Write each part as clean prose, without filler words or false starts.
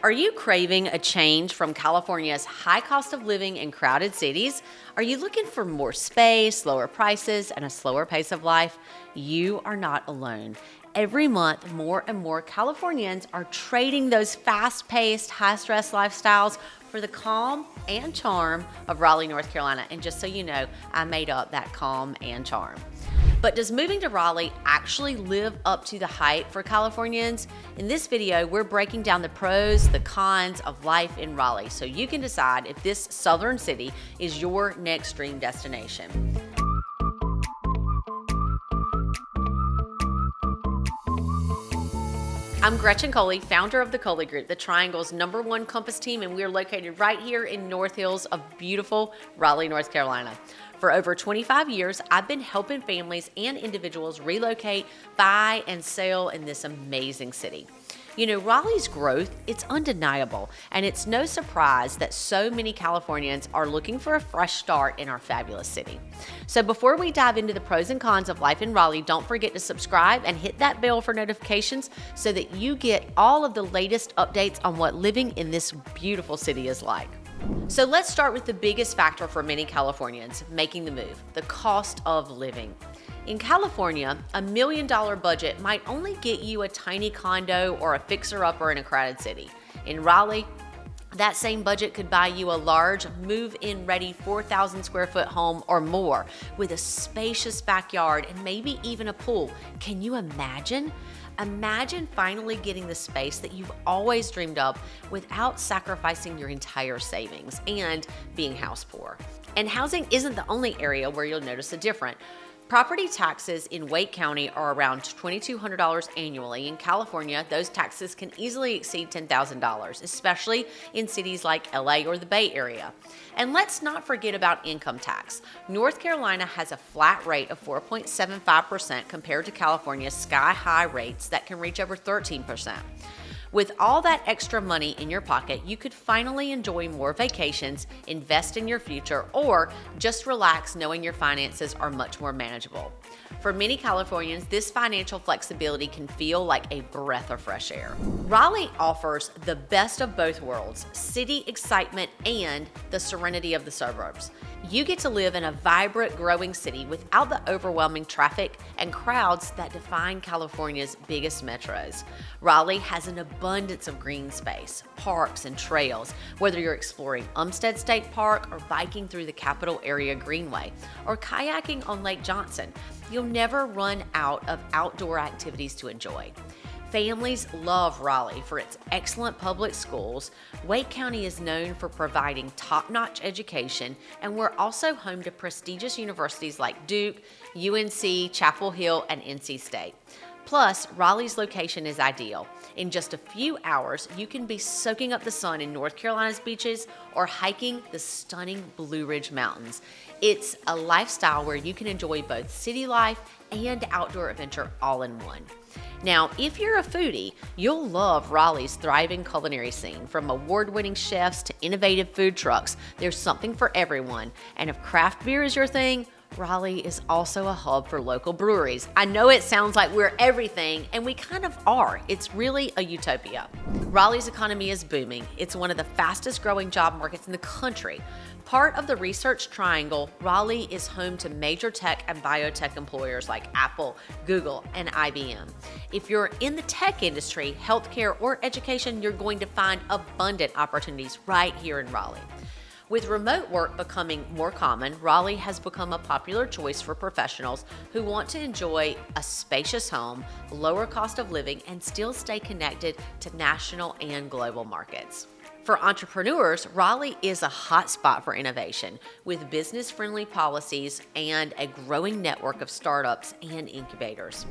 Are you craving a change from California's high cost of living and crowded cities? Are you looking for more space, lower prices, and a slower pace of life? You are not alone. Every month, more and more Californians are trading those fast-paced, high-stress lifestyles for the calm and charm of Raleigh, North Carolina. And just so you know, I made up that calm and charm. But does moving to Raleigh actually live up to the hype for Californians? In this video, we're breaking down the pros, the cons of life in Raleigh, so you can decide if this southern city is your next dream destination. I'm Gretchen Coley, founder of the Coley Group, the Triangle's #1 compass team, and we're located right here in North Hills of beautiful Raleigh, North Carolina. For over 25 years, I've been helping families and individuals relocate, buy, and sell in this amazing city. You know, Raleigh's growth, it's undeniable, and it's no surprise that so many Californians are looking for a fresh start in our fabulous city. So before we dive into the pros and cons of life in Raleigh, don't forget to subscribe and hit that bell for notifications so that you get all of the latest updates on what living in this beautiful city is like. So let's start with the biggest factor for many Californians making the move, the cost of living. In California, $1 million budget might only get you a tiny condo or a fixer-upper in a crowded city. In Raleigh, that same budget could buy you a large, move-in ready 4,000 square foot home or more with a spacious backyard and maybe even a pool. Can you imagine? Imagine finally getting the space that you've always dreamed of without sacrificing your entire savings and being house poor. And housing isn't the only area where you'll notice a difference. Property taxes in Wake County are around $2,200 annually. In California, those taxes can easily exceed $10,000, especially in cities like LA or the Bay Area. And let's not forget about income tax. North Carolina has a flat rate of 4.75% compared to California's sky-high rates that can reach over 13%. With all that extra money in your pocket, you could finally enjoy more vacations, invest in your future, or just relax knowing your finances are much more manageable. For many Californians, this financial flexibility can feel like a breath of fresh air. Raleigh offers the best of both worlds, city excitement and the serenity of the suburbs. You get to live in a vibrant, growing city without the overwhelming traffic and crowds that define California's biggest metros. Raleigh has an abundance of green space, parks, and trails, whether you're exploring Umstead State Park or biking through the Capitol Area Greenway or kayaking on Lake Johnson. You'll never run out of outdoor activities to enjoy. Families love Raleigh for its excellent public schools. Wake County is known for providing top-notch education, and we're also home to prestigious universities like Duke, UNC, Chapel Hill, and NC State. Plus, Raleigh's location is ideal. In just a few hours, you can be soaking up the sun in North Carolina's beaches or hiking the stunning Blue Ridge Mountains. It's a lifestyle where you can enjoy both city life and outdoor adventure all in one. Now, if you're a foodie, you'll love Raleigh's thriving culinary scene. From award-winning chefs to innovative food trucks, there's something for everyone. And if craft beer is your thing, Raleigh is also a hub for local breweries. I know it sounds like we're everything, and we kind of are. It's really a utopia. Raleigh's economy is booming. It's one of the fastest growing job markets in the country. Part of the Research Triangle, Raleigh is home to major tech and biotech employers like Apple, Google, and IBM. If you're in the tech industry, healthcare, or education, you're going to find abundant opportunities right here in Raleigh. With remote work becoming more common, Raleigh has become a popular choice for professionals who want to enjoy a spacious home, lower cost of living, and still stay connected to national and global markets. For entrepreneurs, Raleigh is a hot spot for innovation with business-friendly policies and a growing network of startups and incubators.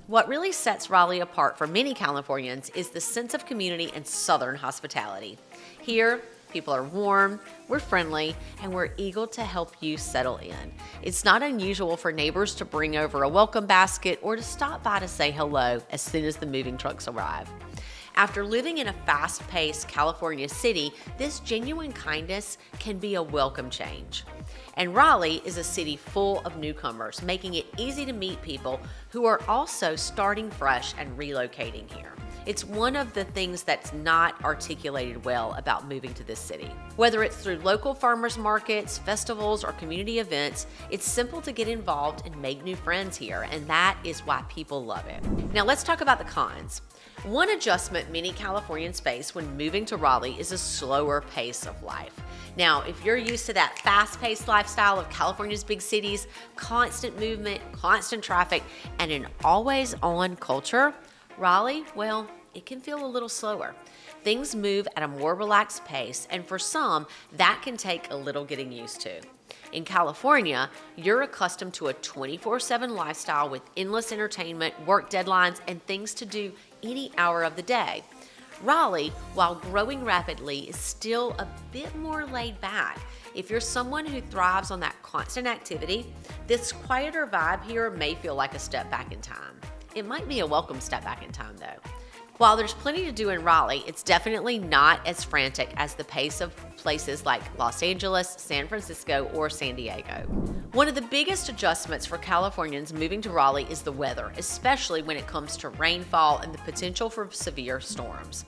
What really sets Raleigh apart for many Californians is the sense of community and Southern hospitality. Here, people are warm, we're friendly, and we're eager to help you settle in. It's not unusual for neighbors to bring over a welcome basket or to stop by to say hello as soon as the moving trucks arrive. After living in a fast-paced California city, this genuine kindness can be a welcome change. And Raleigh is a city full of newcomers, making it easy to meet people who are also starting fresh and relocating here. It's one of the things that's not articulated well about moving to this city. Whether it's through local farmers markets, festivals, or community events, it's simple to get involved and make new friends here, and that is why people love it. Now let's talk about the cons. One adjustment many Californians face when moving to Raleigh is a slower pace of life. Now, if you're used to that fast-paced lifestyle of California's big cities, constant movement, constant traffic, and an always-on culture, Raleigh, well, it can feel a little slower. Things move at a more relaxed pace, and for some, that can take a little getting used to. In California, you're accustomed to a 24/7 lifestyle with endless entertainment, work deadlines, and things to do any hour of the day. Raleigh, while growing rapidly, is still a bit more laid back. If you're someone who thrives on that constant activity, this quieter vibe here may feel like a step back in time. It might be a welcome step back in time, though. While there's plenty to do in Raleigh, it's definitely not as frantic as the pace of places like Los Angeles, San Francisco, or San Diego. One of the biggest adjustments for Californians moving to Raleigh is the weather, especially when it comes to rainfall and the potential for severe storms.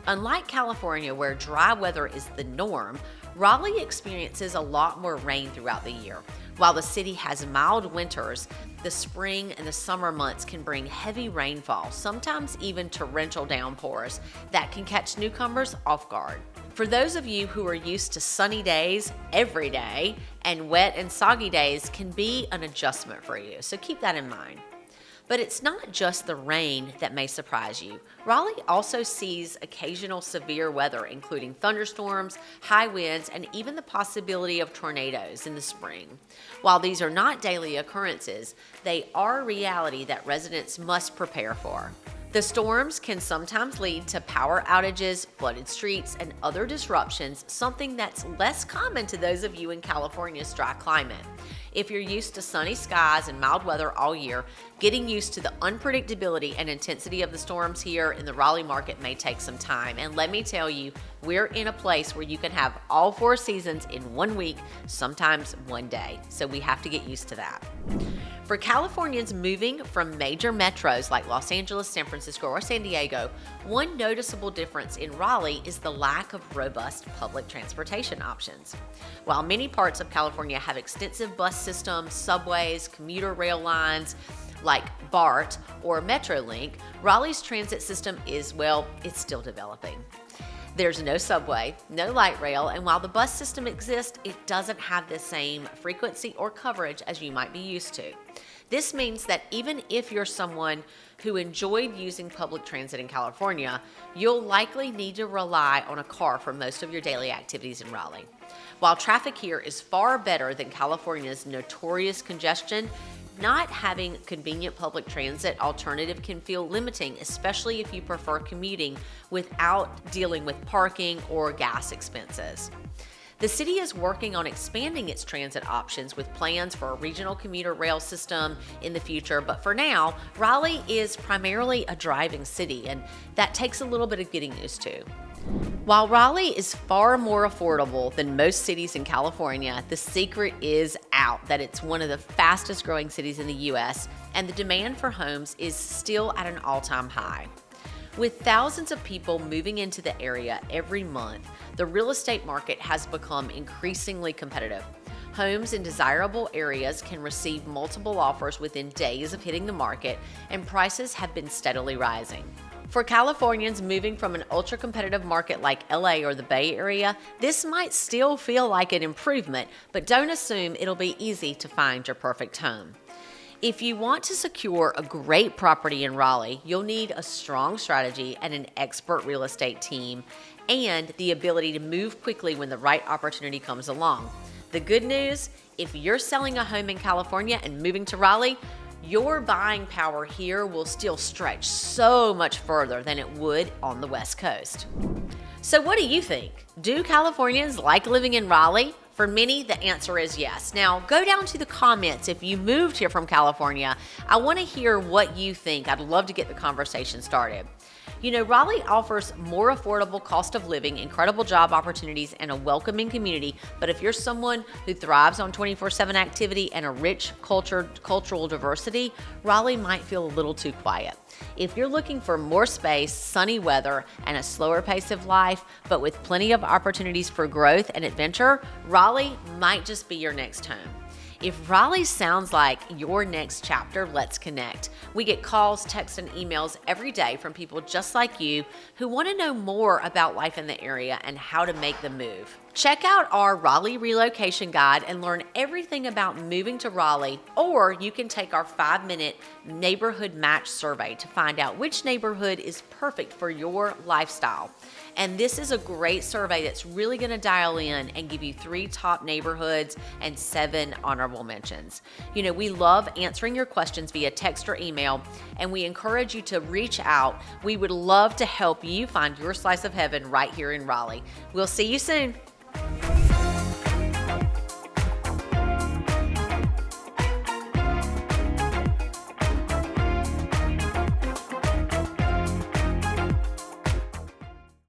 Unlike California, where dry weather is the norm, Raleigh experiences a lot more rain throughout the year. While the city has mild winters, the spring and the summer months can bring heavy rainfall, sometimes even torrential downpours that can catch newcomers off guard. For those of you who are used to sunny days every day, and wet and soggy days can be an adjustment for you, so keep that in mind. But it's not just the rain that may surprise you. Raleigh also sees occasional severe weather, including thunderstorms, high winds, and even the possibility of tornadoes in the spring. While these are not daily occurrences, they are a reality that residents must prepare for. The storms can sometimes lead to power outages, flooded streets, and other disruptions, something that's less common to those of you in California's dry climate. If you're used to sunny skies and mild weather all year, getting used to the unpredictability and intensity of the storms here in the Raleigh market may take some time. And let me tell you, we're in a place where you can have all 4 seasons in 1 week, sometimes 1 day. So we have to get used to that. For Californians moving from major metros like Los Angeles, San Francisco, or San Diego, one noticeable difference in Raleigh is the lack of robust public transportation options. While many parts of California have extensive bus systems, subways, commuter rail lines, like BART or Metrolink, Raleigh's transit system is, well, it's still developing. There's no subway, no light rail, and while the bus system exists, it doesn't have the same frequency or coverage as you might be used to. This means that even if you're someone who enjoyed using public transit in California, you'll likely need to rely on a car for most of your daily activities in Raleigh. While traffic here is far better than California's notorious congestion, not having convenient public transit alternative can feel limiting, especially if you prefer commuting without dealing with parking or gas expenses. The city is working on expanding its transit options with plans for a regional commuter rail system in the future, but for now, Raleigh is primarily a driving city, and that takes a little bit of getting used to. While Raleigh is far more affordable than most cities in California, the secret is out that it's one of the fastest growing cities in the U.S., and the demand for homes is still at an all-time high. With thousands of people moving into the area every month, the real estate market has become increasingly competitive. Homes in desirable areas can receive multiple offers within days of hitting the market, and prices have been steadily rising. For Californians moving from an ultra-competitive market like LA or the Bay Area, this might still feel like an improvement, but don't assume it'll be easy to find your perfect home. If you want to secure a great property in Raleigh, you'll need a strong strategy and an expert real estate team, and the ability to move quickly when the right opportunity comes along. The good news, if you're selling a home in California and moving to Raleigh, your buying power here will still stretch so much further than it would on the West Coast. So what do you think? Do Californians like living in Raleigh? For many, the answer is yes. Now, go down to the comments if you moved here from California. I want to hear what you think. I'd love to get the conversation started. Raleigh offers more affordable cost of living, incredible job opportunities, and a welcoming community. But if you're someone who thrives on 24/7 activity and a rich cultural diversity, Raleigh might feel a little too quiet. If you're looking for more space, sunny weather, and a slower pace of life, but with plenty of opportunities for growth and adventure, Raleigh might just be your next home. If Raleigh sounds like your next chapter, let's connect. We get calls, texts, and emails every day from people just like you who want to know more about life in the area and how to make the move. Check out our Raleigh relocation guide and learn everything about moving to Raleigh, or you can take our 5-minute neighborhood match survey to find out which neighborhood is perfect for your lifestyle. And this is a great survey that's really going to dial in and give you 3 top neighborhoods and 7 honorable mentions. We love answering your questions via text or email, and we encourage you to reach out. We would love to help you find your slice of heaven right here in Raleigh. We'll see you soon.